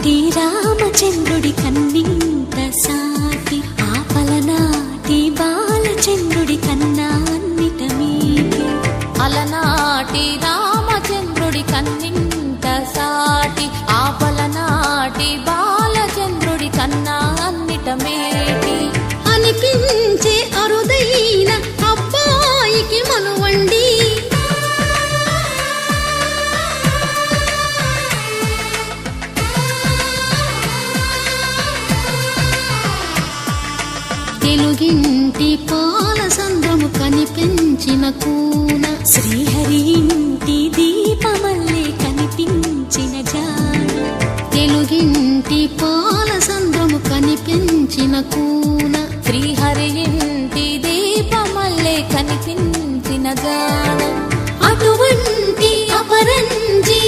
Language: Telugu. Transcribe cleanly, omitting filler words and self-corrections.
అలనాటి రామచంద్రుడి కన్నింత సాటి ఆపలనాటి బాలచంద్రుడి కన్నా అన్నిట మీటి అలనాటి రామచంద్రుడి కన్నింత సాటి ఆపలనాటి బాలచంద్రుడి కన్నా అన్నిట మేటి అనిపించే అరుదైన అబ్బాయికి మనువండి తెలుగింటి పాల సంద్రము కనిపించిన కూన శ్రీహరి ఇంటి దీపమల్లే కనిపించిన జాన తెలుగింటి పాల సంద్రము కనిపించిన కూన శ్రీహరి ఇంటి దీపమల్లే కనిపించిన జాన అటువంటి అపరంజి